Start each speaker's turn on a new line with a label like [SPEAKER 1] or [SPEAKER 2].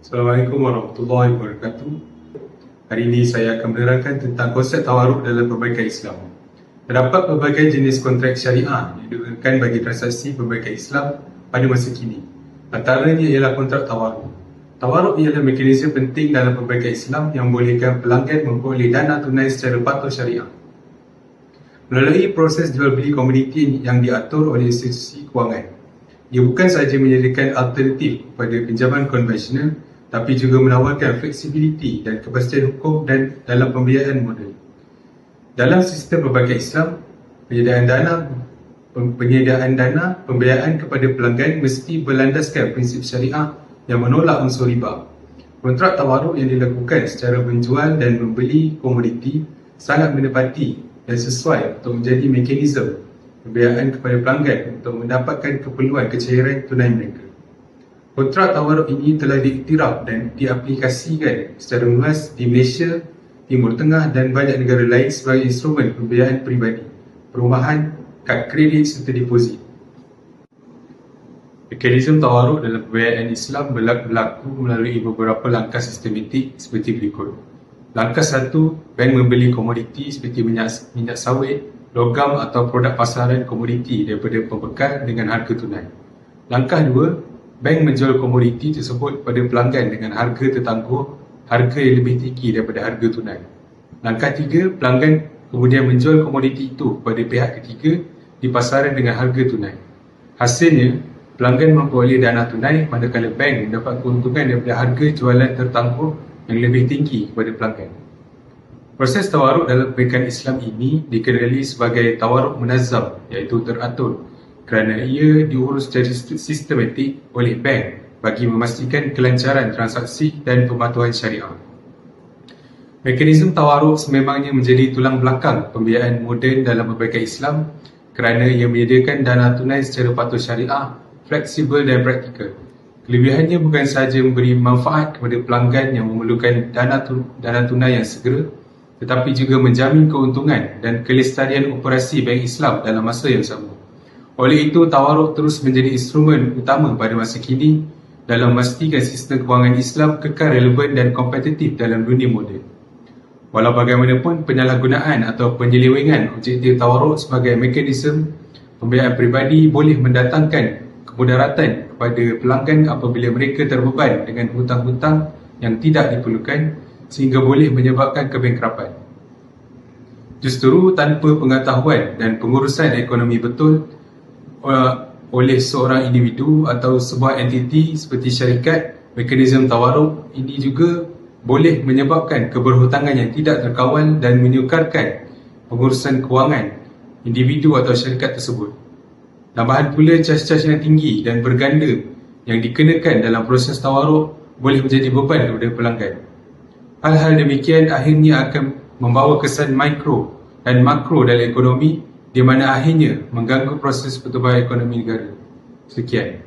[SPEAKER 1] Assalamualaikum warahmatullahi wabarakatuh. Hari ini saya akan menerangkan tentang konsep tawaruk dalam perbankan Islam. Terdapat pelbagai jenis kontrak syariah yang digunakan bagi transaksi perbankan Islam pada masa kini. Antaranya ialah kontrak tawaruk. Tawaruk ialah mekanisme penting dalam perbankan Islam yang membolehkan pelanggan memperoleh dana tunai secara patuh syariah melalui proses jual beli komoditi yang diatur oleh institusi kewangan. Ia bukan sahaja menyediakan alternatif kepada pinjaman konvensional, tapi juga menawarkan fleksibiliti dan kepastian hukum dan dalam pembiayaan moden. Dalam sistem perbankan Islam, penyediaan dana pembiayaan kepada pelanggan mesti berlandaskan prinsip syariah yang menolak unsur riba. Kontrak tawaruk yang dilakukan secara menjual dan membeli komoditi sangat menepati dan sesuai untuk menjadi mekanisme pembiayaan kepada pelanggan untuk mendapatkan keperluan kecairan tunai mereka. Kontrak tawaruk ini telah diiktiraf dan diaplikasikan secara luas di Malaysia, Timur Tengah dan banyak negara lain sebagai instrumen pembiayaan peribadi, perumahan, kad kredit serta deposit. Mekanisme tawaruk dalam pembiayaan Islam berlaku melalui beberapa langkah sistematik seperti berikut. Langkah 1, bank membeli komoditi seperti minyak sawit, logam atau produk pasaran komoditi daripada pembekal dengan harga tunai. Langkah 2, bank menjual komoditi tersebut kepada pelanggan dengan harga tertangguh, harga yang lebih tinggi daripada harga tunai. Langkah 3, pelanggan kemudian menjual komoditi itu kepada pihak ketiga di pasaran dengan harga tunai. Hasilnya, pelanggan memperoleh dana tunai manakala bank mendapat keuntungan daripada harga jualan tertangguh yang lebih tinggi kepada pelanggan. Proses tawaruk dalam perbankan Islam ini dikenali sebagai tawaruk munazzam, iaitu teratur, kerana ia diurus secara sistematik oleh bank bagi memastikan kelancaran transaksi dan pematuhan syariah. Mekanisme tawaruk sememangnya menjadi tulang belakang pembiayaan moden dalam perbankan Islam kerana ia menyediakan dana tunai secara patuh syariah, fleksibel dan praktikal. Kelebihannya bukan sahaja memberi manfaat kepada pelanggan yang memerlukan dana tunai yang segera, tetapi juga menjamin keuntungan dan kelestarian operasi bank Islam dalam masa yang sama. Oleh itu, tawaruk terus menjadi instrumen utama pada masa kini dalam memastikan sistem kewangan Islam kekal relevan dan kompetitif dalam dunia moden. Walau bagaimanapun, penyalahgunaan atau penyelewengan objektif tawaruk sebagai mekanisme pembiayaan peribadi boleh mendatangkan kemudaratan kepada pelanggan apabila mereka terbeban dengan hutang-hutang yang tidak diperlukan sehingga boleh menyebabkan kebangkrapan. Justru tanpa pengetahuan dan pengurusan ekonomi betul oleh seorang individu atau sebuah entiti seperti syarikat, mekanisme tawaruk ini juga boleh menyebabkan keberhutangan yang tidak terkawal dan menyukarkan pengurusan kewangan individu atau syarikat tersebut. Tambahan pula, cas-cas yang tinggi dan berganda yang dikenakan dalam proses tawaruk boleh menjadi beban kepada pelanggan. Hal-hal demikian akhirnya akan membawa kesan mikro dan makro dalam ekonomi, di mana akhirnya mengganggu proses pertumbuhan ekonomi negara. Sekian.